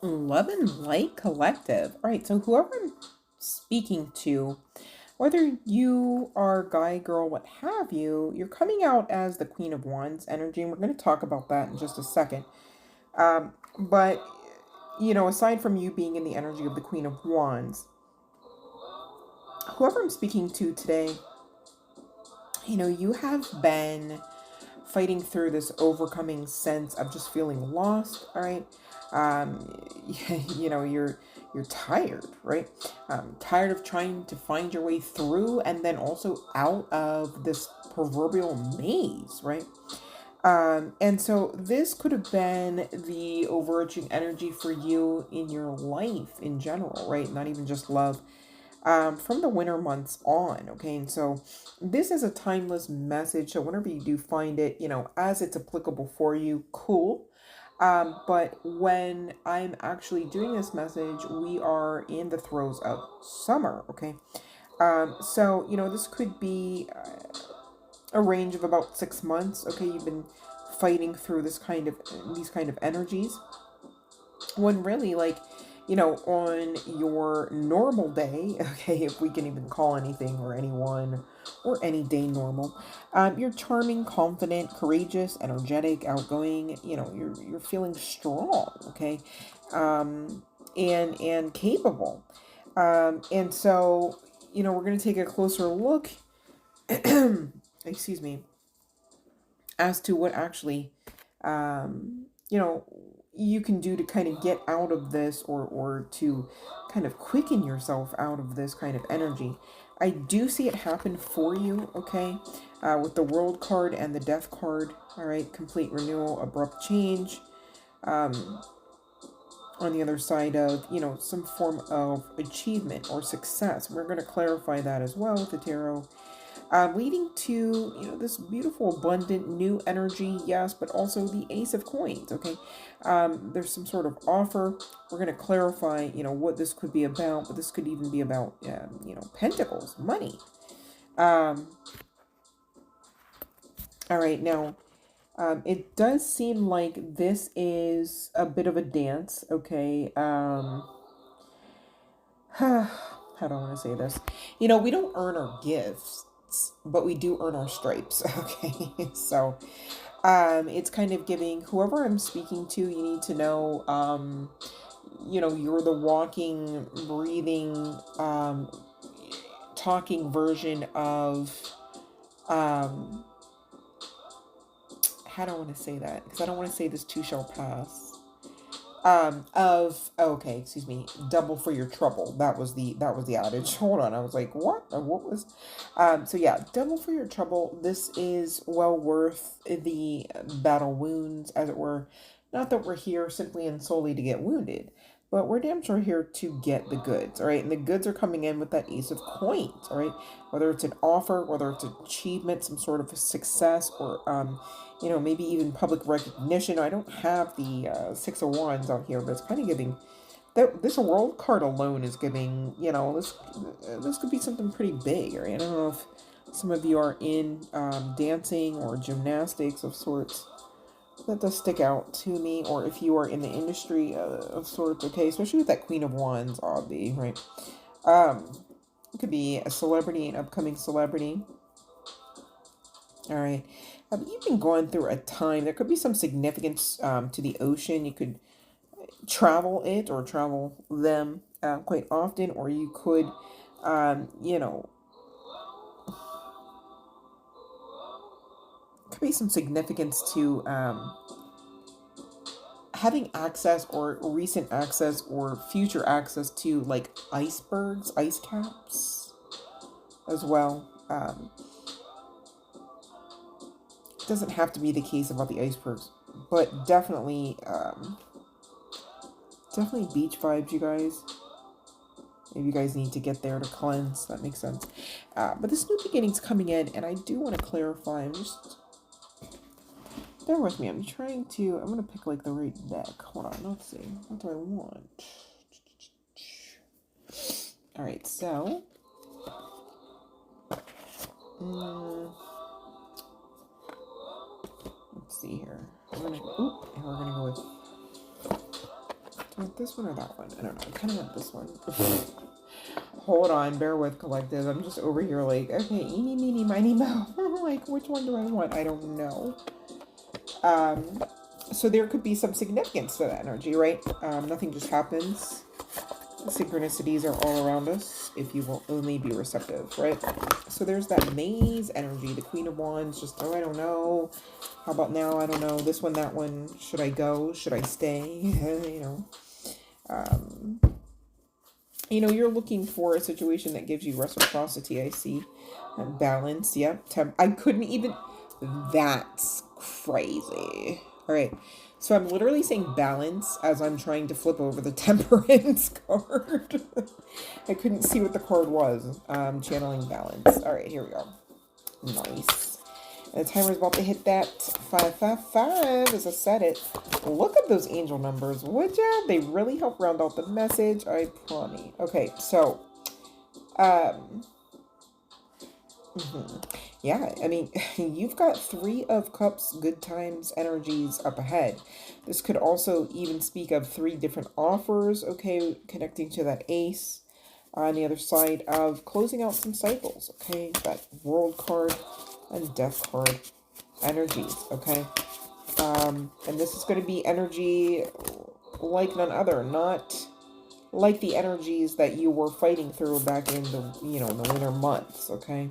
Love and Light Collective. All right, so whoever I'm speaking to, whether you are guy, girl, what have you, you're coming out as the Queen of Wands energy, and we're going to talk about that in just a second. But, aside from you being in the energy of the Queen of Wands, whoever I'm speaking to today, you have been fighting through this overcoming sense of just feeling lost. All right. um you're tired, right? Tired of trying to find your way through and then also out of this proverbial maze, right? And so this could have been the overarching energy for you in your life in general, right? Not even just love, from the winter months on. Okay. And so this is a timeless message. So whenever you do find it, as it's applicable for you, cool. But when I'm actually doing this message, we are in the throes of summer. Okay. So, this could be a range of about 6 months. Okay. You've been fighting through these kind of energies, when really, like, on your normal day, okay, if we can even call anything or anyone or any day normal, you're charming, confident, courageous, energetic, outgoing. You're feeling strong, okay, and capable. And so, we're going to take a closer look, excuse me, as to what actually, you know, you can do to kind of get out of this, or to kind of quicken yourself out of this kind of energy. I do see it happen for you, okay, with the World card and the Death card. All right, complete renewal, abrupt change. Um, on the other side of, some form of achievement or success. We're going to clarify that as well with the tarot, leading to, this beautiful abundant new energy. Yes, but also the Ace of Coins. Okay. There's some sort of offer. We're going to clarify, what this could be about, but this could even be about, pentacles, money. All right, now, it does seem like this is a bit of a dance. Okay. How do I want to say this? We don't earn our gifts, but we do earn our stripes. Okay. So, it's kind of giving whoever I'm speaking to, you need to know, you're the walking, breathing, talking version of, um, how do I want to say that? Because I don't want to say this too shall pass. Of okay, excuse me, double for your trouble. That was the adage. Hold on, I was like, what was, so yeah, double for your trouble. This is well worth the battle wounds, as it were. Not that we're here simply and solely to get wounded, but we're damn sure here to get the goods. All right, and the goods are coming in with that Ace of Coins. All right, whether it's an offer, whether it's achievement, some sort of success, or maybe even public recognition. I don't have the Six of Wands out here, but it's kind of giving that this World card alone is giving, this could be something pretty big. Right? I don't know if some of you are in dancing or gymnastics of sorts. That does stick out to me, or if you are in the industry of sorts. Okay, especially with that Queen of Wands, oddly, right? It could be a celebrity, an upcoming celebrity. All right. You've been going through a time. There could be some significance to the ocean. You could travel it or travel them quite often, or you could, could be some significance to having access or recent access or future access to like icebergs, ice caps as well. Doesn't have to be the case about the icebergs, but definitely, definitely beach vibes, you guys. Maybe you guys need to get there to cleanse. That makes sense. But this new beginning's coming in, and I do want to clarify. I'm just... Bear with me. I'm going to pick like the right deck. Hold on. Let's see. What do I want? All right. So... let's see here. We're gonna go with... Do I want this one or that one? I don't know. I kind of want this one. Hold on. Bear with, collective. I'm just over here like, okay, eeny, meeny, miny, moe. Like, which one do I want? I don't know. So there could be some significance to that energy, right? Nothing just happens. Synchronicities are all around us if you will only be receptive, right? So there's that maze energy, the Queen of Wands, just, oh, I don't know. How about now? I don't know. This one, that one. Should I go? Should I stay? You're looking for a situation that gives you reciprocity, I see. Balance, yep. I couldn't even... That's crazy. All right. So I'm literally saying balance as I'm trying to flip over the temperance card. I couldn't see what the card was. Channeling balance. All right, here we go. Nice. And the timer's about to hit that 555 as I said it. Look at those angel numbers, would ya? They really help round out the message, I promise. Okay, so... Yeah, I mean, you've got 3 of Cups, good times, energies up ahead. This could also even speak of 3 different offers, okay, connecting to that ace. On the other side of closing out some cycles, okay, that World card and Death card energies, okay. And this is going to be energy like none other, not like the energies that you were fighting through back in the, in the winter months, okay.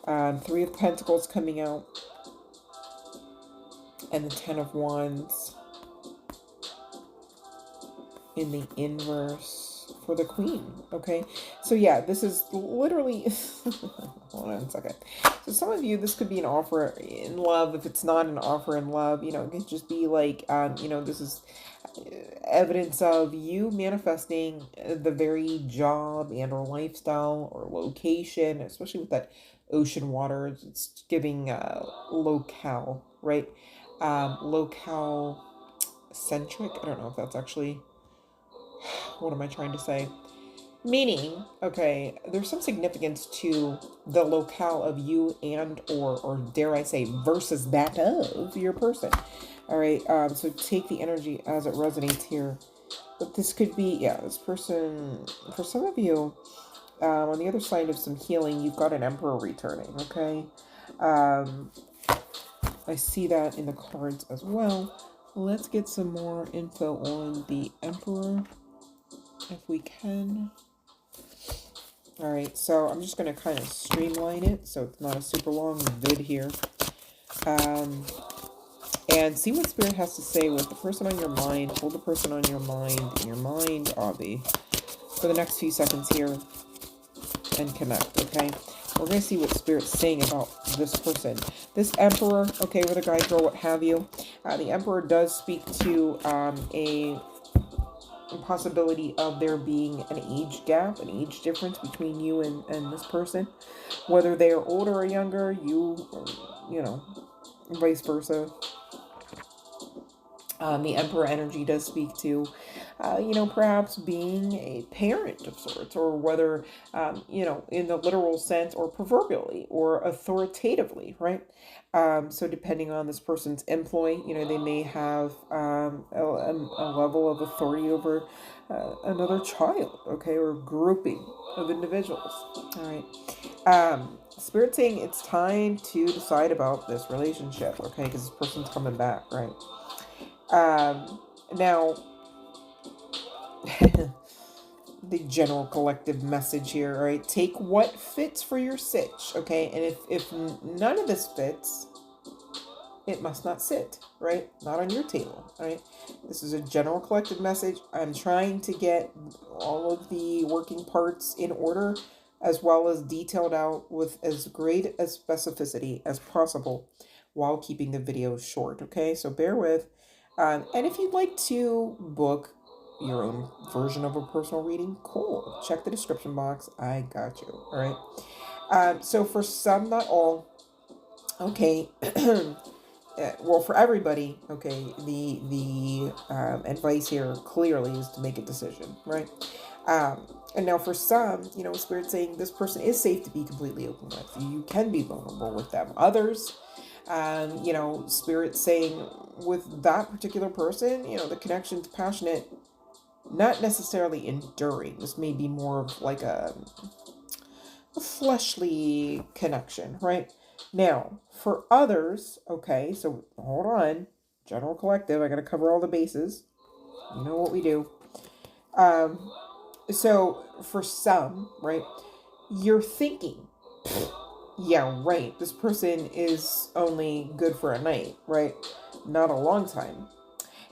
3 of Pentacles coming out, and the 10 of Wands in the inverse for the Queen, okay? So yeah, this is literally, hold on a second. So some of you, this could be an offer in love. If it's not an offer in love, it could just be like, this is evidence of you manifesting the very job and or lifestyle or location, especially with that ocean water. It's giving locale, right? Locale centric. I don't know if that's actually, what am I trying to say? Meaning, okay, there's some significance to the locale of you and or dare I say versus that of your person. All right, so take the energy as it resonates here. But this could be, yeah, this person, for some of you, on the other side of some healing, you've got an Emperor returning, okay? I see that in the cards as well. Let's get some more info on the Emperor, if we can. All right, so I'm just going to kind of streamline it so it's not a super long vid here. And see what Spirit has to say with the person on your mind. Hold the person on your mind, in your mind, Avi, for the next few seconds here and connect, okay? We're going to see what Spirit's saying about this person. This Emperor, okay, with a guy, girl, what have you. The Emperor does speak to a possibility of there being an age gap, an age difference between you and this person. Whether they are older or younger, vice versa. The Emperor energy does speak to, perhaps being a parent of sorts, or whether, in the literal sense or proverbially or authoritatively, right? So depending on this person's employ, they may have a level of authority over another child, okay, or grouping of individuals. All right. Spirit saying it's time to decide about this relationship, okay, because this person's coming back, right? Now, the general collective message here, right? Take what fits for your sitch, okay? And if none of this fits, it must not sit, right? Not on your table, right? This is a general collective message. I'm trying to get all of the working parts in order, as well as detailed out with as great a specificity as possible while keeping the video short, okay? So bear with. And if you'd like to book your own version of a personal reading, cool. Check the description box. I got you. All right. So for some, not all, okay. Well, for everybody, okay, the advice here clearly is to make a decision, right? And now for some, Spirit saying this person is safe to be completely open with. You can be vulnerable with them. Others, Spirit saying with that particular person, the connection's passionate, not necessarily enduring. This may be more of like a fleshly connection, right? Now, for others, okay, so hold on. General collective, I got to cover all the bases. You know what we do. So for some, right, you're thinking, yeah, right, this person is only good for a night, right? Not a long time.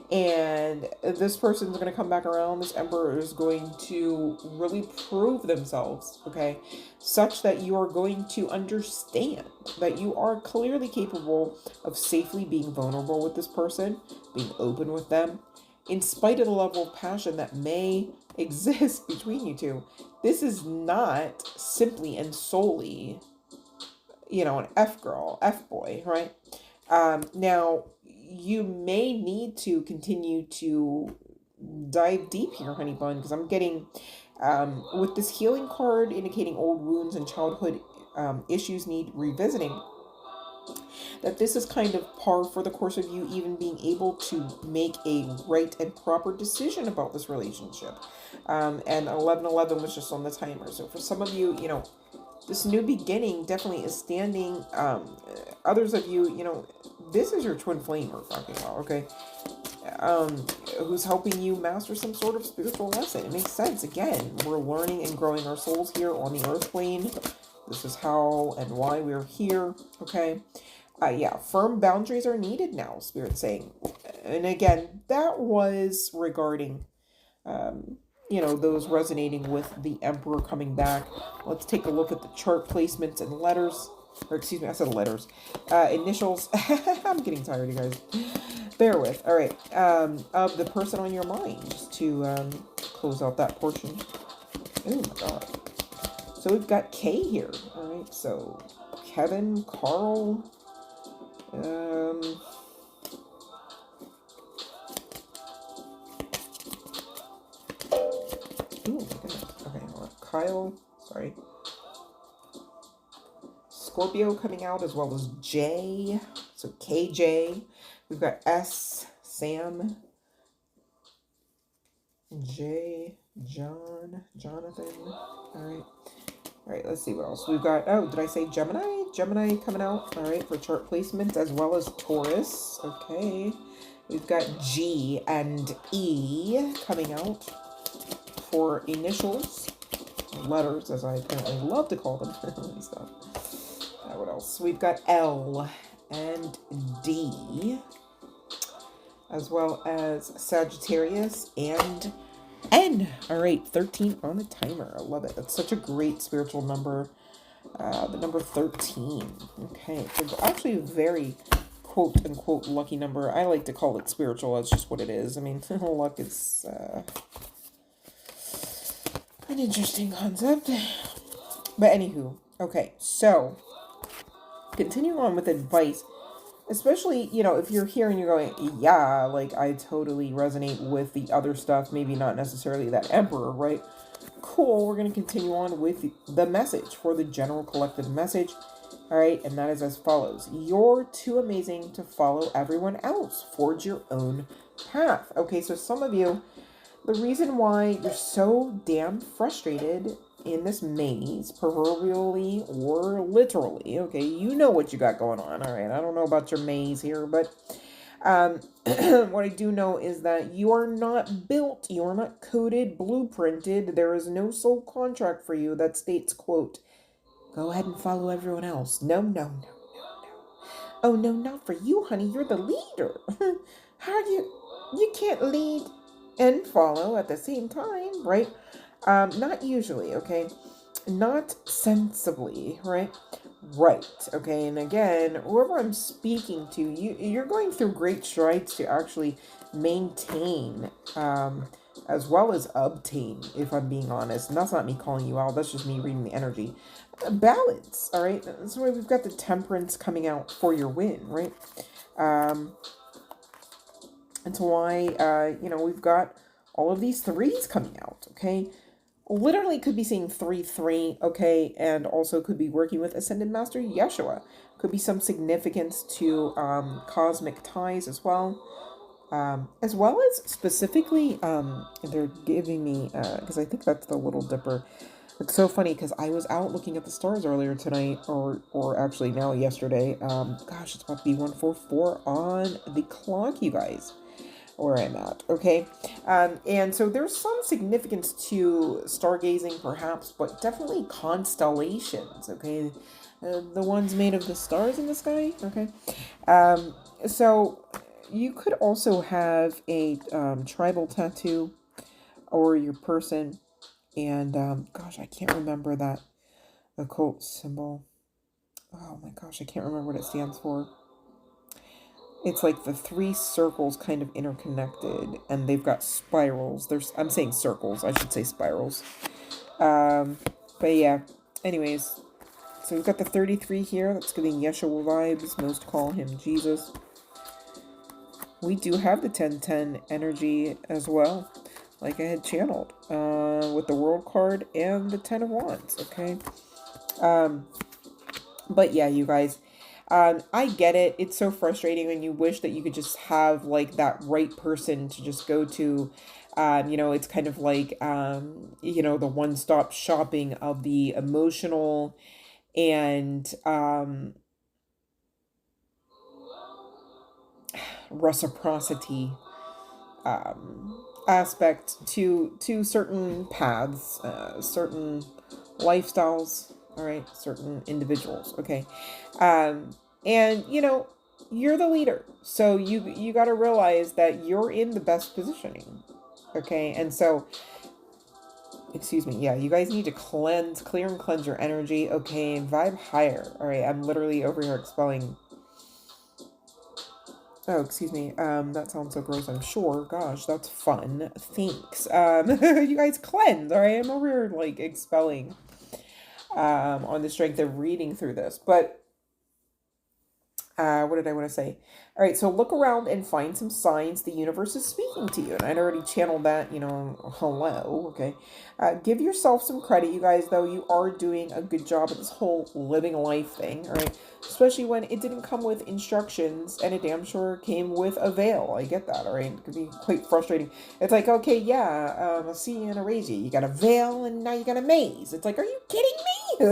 And this person's going to come back around. This Emperor is going to really prove themselves, okay, such that you are going to understand that you are clearly capable of safely being vulnerable with this person, being open with them, in spite of the level of passion that may exist between you two. This is not simply and solely, an F girl, F boy, right? Now, you may need to continue to dive deep here, honey bun, because I'm getting, with this healing card indicating old wounds and childhood issues need revisiting, that this is kind of par for the course of you even being able to make a right and proper decision about this relationship. And 1111 was just on the timer. So for some of you, this new beginning definitely is standing. Others of you, this is your twin flame we're talking about, okay? Who's helping you master some sort of spiritual lesson. It makes sense. Again, we're learning and growing our souls here on the earth plane. This is how and why we're here, okay? Yeah, firm boundaries are needed now, Spirit's saying. And again, that was regarding, those resonating with the Emperor coming back. Let's take a look at the chart placements and letters. Or excuse me, I said letters. Initials. I'm getting tired, you guys. Bear with. All right. Of the person on your mind, just to close out that portion. Oh my god. So we've got K here. All right. So Kevin, Carl. Oh my goodness. Okay, hold on. Kyle. Sorry. Scorpio coming out, as well as J. So KJ. We've got S, Sam, J, John, Jonathan. All right, let's see what else. We've got, did I say Gemini? Gemini coming out, all right, for chart placements, as well as Taurus. Okay. We've got G and E coming out for initials, letters, as I apparently love to call them. Stuff. What else? We've got L and D, as well as Sagittarius and N. All right, 13 on the timer. I love it. That's such a great spiritual number. The number 13. Okay, it's actually a very quote unquote lucky number. I like to call it spiritual. That's just what it is. I mean, luck is an interesting concept. But anywho, okay, so continuing on with advice, especially, if you're here and you're going, yeah, like I totally resonate with the other stuff, maybe not necessarily that Emperor, right? Cool, we're going to continue on with the message for the general collective message. All right, and that is as follows. You're too amazing to follow everyone else. Forge your own path. Okay, so some of you, the reason why you're so damn frustrated in this maze, proverbially or literally, okay, you know what you got going on, all right? I don't know about your maze here, but what I do know is that you are not built, you are not coded, blueprinted. There is no soul contract for you that states, quote, go ahead and follow everyone else. No, no, no, no, no. Oh, no, not for you, honey. You're the leader. How do you can't lead and follow at the same time, right? Not usually, okay? Not sensibly, right? Right, okay? And again, whoever I'm speaking to, you're going through great strides to actually maintain as well as obtain, if I'm being honest. And that's not me calling you out, that's just me reading the energy. Balance, all right? That's why we've got the temperance coming out for your win, right? And to why, we've got all of these threes coming out, okay? Literally could be seeing 3-3, okay? And also could be working with Ascended Master Yeshua. Could be some significance to cosmic ties as well as specifically, they're giving me, because I think that's the Little Dipper. It's so funny because I was out looking at the stars earlier tonight, or actually now yesterday. Gosh, it's about to be 1:44 on the clock, you guys, where I'm at. Okay, and so there's some significance to stargazing, perhaps, but definitely constellations. Okay, the ones made of the stars in the sky. Okay, so you could also have a tribal tattoo, or your person. And gosh, I can't remember that occult symbol. Oh my gosh, I can't remember what it stands for. It's like the three circles kind of interconnected, and they've got spirals. I'm saying circles, I should say spirals. But yeah, anyways, so we've got the 33 here. That's giving Yeshua vibes. Most call him Jesus. We do have the 1010 energy as well, like I had channeled, with the World card and the 10 of Wands, okay? But yeah, you guys, I get it. It's so frustrating when you wish that you could just have, like, that right person to just go to. It's kind of like, the one-stop shopping of the emotional and reciprocity aspect to certain paths, certain lifestyles, all right, certain individuals, okay, and you're the leader, so you got to realize that you're in the best positioning, okay, and so, excuse me, yeah, you guys need to clear and cleanse your energy, okay, vibe higher, all right. I'm literally over here expelling. Oh, excuse me. That sounds so gross, I'm sure. Gosh, that's fun. Thanks. You guys cleanse, alright? I'm over here, like, expelling, on the strength of reading through this. But, what did I want to say? All right, so look around and find some signs the universe is speaking to you. And I'd already channeled that, hello, okay. Give yourself some credit, you guys, though. You are doing a good job at this whole living life thing, all right? Especially when it didn't come with instructions and it damn sure came with a veil. I get that, all right? It could be quite frustrating. It's like, okay, yeah, I'll see you in a raise. You got a veil and now you got a maze. It's like, are you kidding me?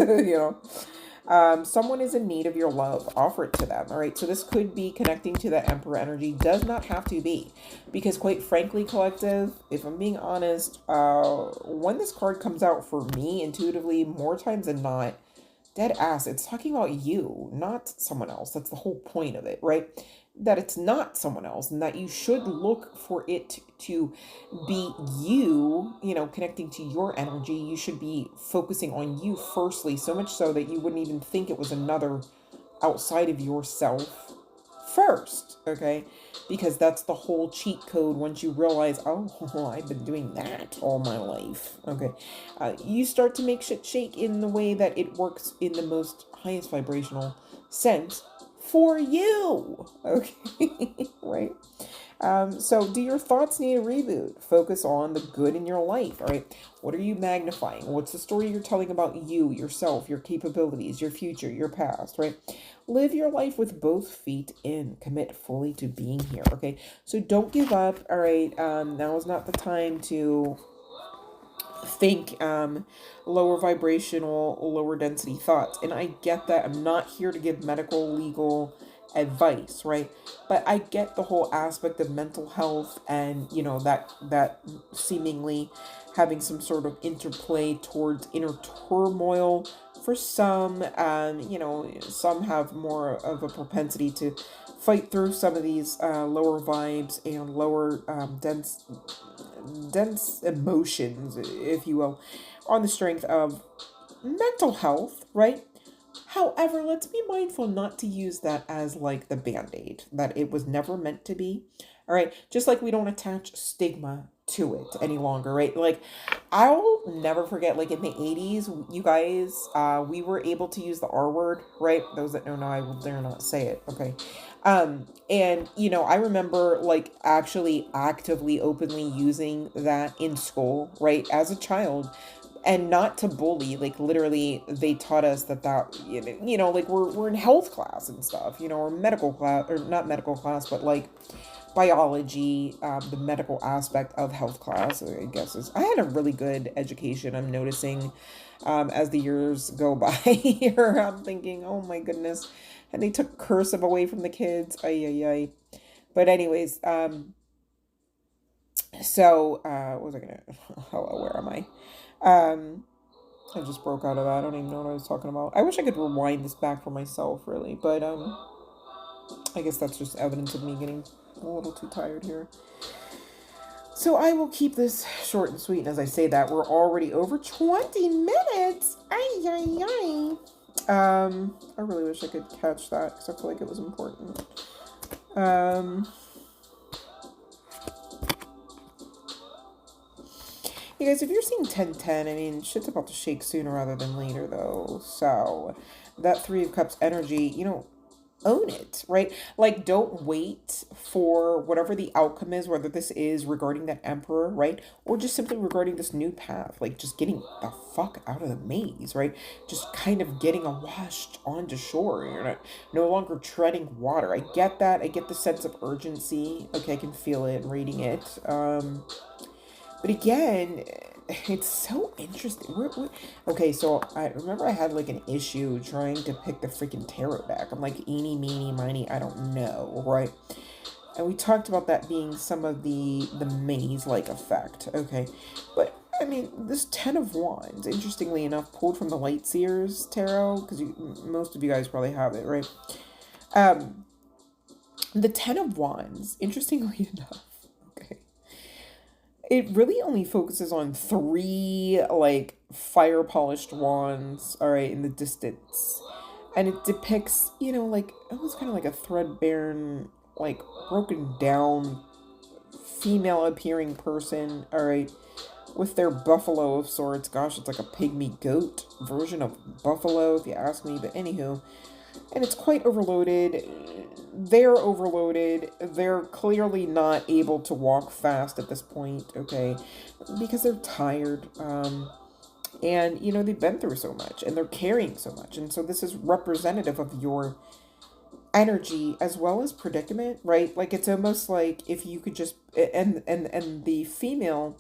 Someone is in need of your love. Offer it to them. All right. So this could be connecting to the Emperor energy. Does not have to be, because quite frankly, collective, if I'm being honest, when this card comes out for me intuitively, more times than not, dead ass, it's talking about you, not someone else. That's the whole point of it, right? That it's not someone else, and that you should look for it to be you, connecting to your energy. You should be focusing on you firstly, so much so that you wouldn't even think it was another outside of yourself first, okay? Because that's the whole cheat code. Once you realize, oh, I've been doing that all my life, okay? You start to make shit shake in the way that it works in the most highest vibrational sense for you, okay? Right? So do your thoughts need a reboot? Focus on the good in your life, all right? What are you magnifying? What's the story you're telling about you, yourself, your capabilities, your future, your past, right? Live your life with both feet in. Commit fully to being here, okay? So don't give up, all right? Now is not the time to think lower vibrational, lower density thoughts. And I get that. I'm not here to give medical, legal advice, right? But I get the whole aspect of mental health, and that seemingly having some sort of interplay towards inner turmoil for some. Some have more of a propensity to fight through some of these lower vibes and lower dense emotions, if you will, on the strength of mental health, right? However, let's be mindful not to use that as like the band-aid, that it was never meant to be. All right, just like we don't attach stigma to it any longer, right? Like, I'll never forget, like in the 80s, you guys, we were able to use the R word, right? Those that don't know, I will dare not say it, okay? And I remember like actually actively, openly using that in school, right? As a child, and not to bully, like literally they taught us that like we're in health class and stuff, or medical class, or not medical class, but like biology, the medical aspect of health class, I guess. Is I had a really good education, I'm noticing, as the years go by here. I'm thinking, oh my goodness. And they took cursive away from the kids. Ay, ay, ay. But anyways, so, what was I gonna, hello, where am I? I just broke out of that. I don't even know what I was talking about. I wish I could rewind this back for myself, really. But, I guess that's just evidence of me getting a little too tired here. So I will keep this short and sweet. And as I say that, we're already over 20 minutes. Ay, ay, ay. I really wish I could catch that because I feel like it was important. You guys, if you're seeing 1010, I mean, shit's about to shake sooner rather than later, though. So that Three of Cups energy, own it, right? Like, don't wait for whatever the outcome is, whether this is regarding that Emperor, right? Or just simply regarding this new path, like just getting the fuck out of the maze, right? Just kind of getting washed onto shore. You're not no longer treading water. I get that. I get the sense of urgency. Okay, I can feel it reading it. But again, it's so interesting. Okay, so I remember I had like an issue trying to pick the freaking tarot deck. I'm like, eeny, meeny, miny, I don't know, right? And we talked about that being some of the maze-like effect, okay? But, I mean, this Ten of Wands, interestingly enough, pulled from the Light Seers Tarot, because most of you guys probably have it, right? The Ten of Wands, interestingly enough, it really only focuses on three, like, fire polished wands, all right, in the distance. And it depicts, like, almost kind of like a threadbare, like, broken down, female appearing person, all right, with their buffalo of sorts. Gosh, it's like a pygmy goat version of buffalo, if you ask me, but anywho. And it's quite overloaded. They're overloaded. They're clearly not able to walk fast at this point, okay? Because they're tired. And, they've been through so much and they're carrying so much. And so this is representative of your energy as well as predicament, right? Like, it's almost like if you could just, and the female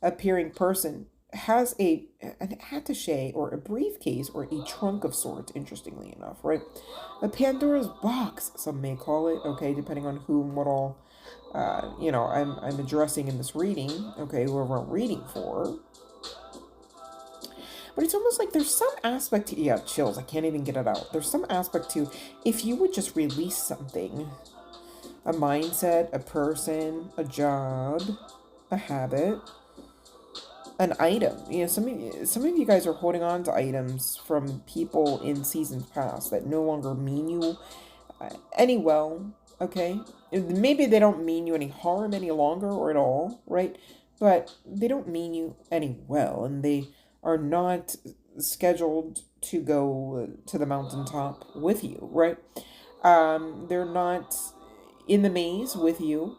appearing person has an attaché or a briefcase or a trunk of sorts, interestingly enough, right? A Pandora's box, some may call it, okay, depending on whom, what all, I'm addressing in this reading, okay, whoever I'm reading for. But it's almost like there's some aspect to, yeah, chills, I can't even get it out. There's some aspect to, if you would just release something, a mindset, a person, a job, a habit, an item. Some of you guys are holding on to items from people in seasons past that no longer mean you any well, okay? Maybe they don't mean you any harm any longer or at all, right? But they don't mean you any well, and they are not scheduled to go to the mountaintop with you, right? They're not in the maze with you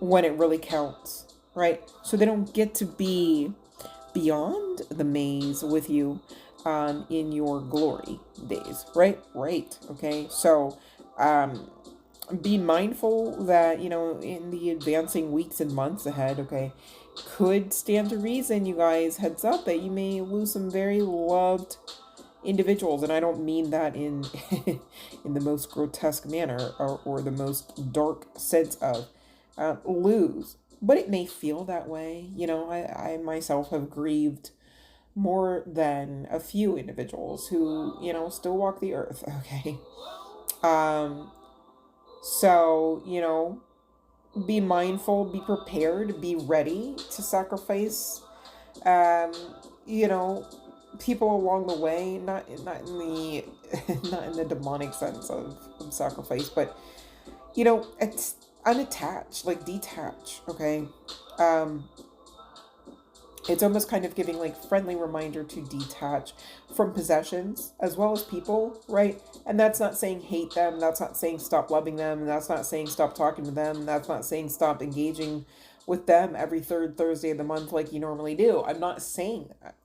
when it really counts, right? So they don't get to be beyond the maze with you in your glory days, right? Right, okay? So be mindful that, in the advancing weeks and months ahead, okay, could stand to reason, you guys, heads up, that you may lose some very loved individuals, and I don't mean that in in the most grotesque manner or the most dark sense of lose, but it may feel that way. I myself have grieved more than a few individuals who, still walk the earth, okay? So, be mindful, be prepared, be ready to sacrifice, people along the way, not in not in the demonic sense of sacrifice, but, unattach, like detach, okay? Um, it's almost kind of giving like friendly reminder to detach from possessions as well as people, right? And that's not saying hate them, that's not saying stop loving them, that's not saying stop talking to them, that's not saying stop engaging with them every third Thursday of the month like you normally do. I'm not saying that.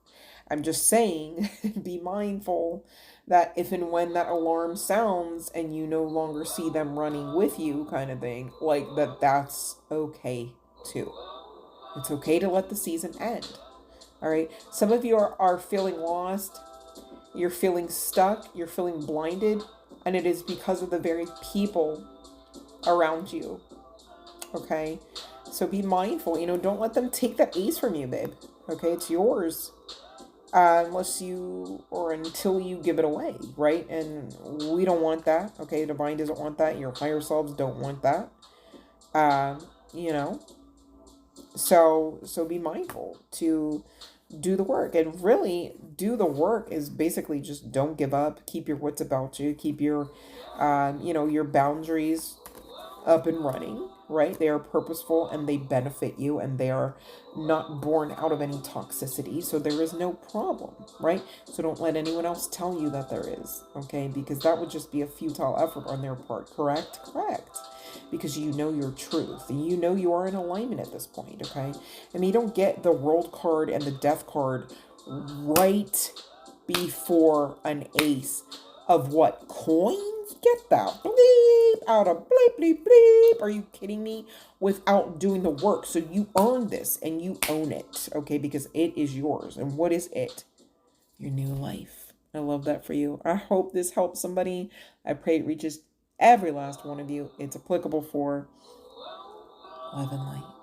I'm just saying be mindful that if and when that alarm sounds and you no longer see them running with you, kind of thing, like that's okay too. It's okay to let the season end. All right. Some of you are feeling lost. You're feeling stuck. You're feeling blinded. And it is because of the very people around you. Okay. So be mindful. Don't let them take that ace from you, babe. Okay. It's yours. Unless you or until you give it away, right? And we don't want that. Okay. Divine doesn't want that. Your higher selves don't want that. You know, so be mindful to do the work, and really do the work is basically just don't give up, keep your wits about you, keep your your boundaries up and running, right? They are purposeful and they benefit you, and they are not born out of any toxicity, so there is no problem, right? So don't let anyone else tell you that there is, okay? Because that would just be a futile effort on their part. Correct, because you know your truth and you know you are in alignment at this point, okay? I mean, you don't get the world card and the death card right before an ace of what? Coins? Get that bleep out of bleep, bleep, bleep. Are you kidding me? Without doing the work. So you earn this and you own it, okay? Because it is yours. And what is it? Your new life. I love that for you. I hope this helps somebody. I pray it reaches every last one of you. It's applicable for love and light.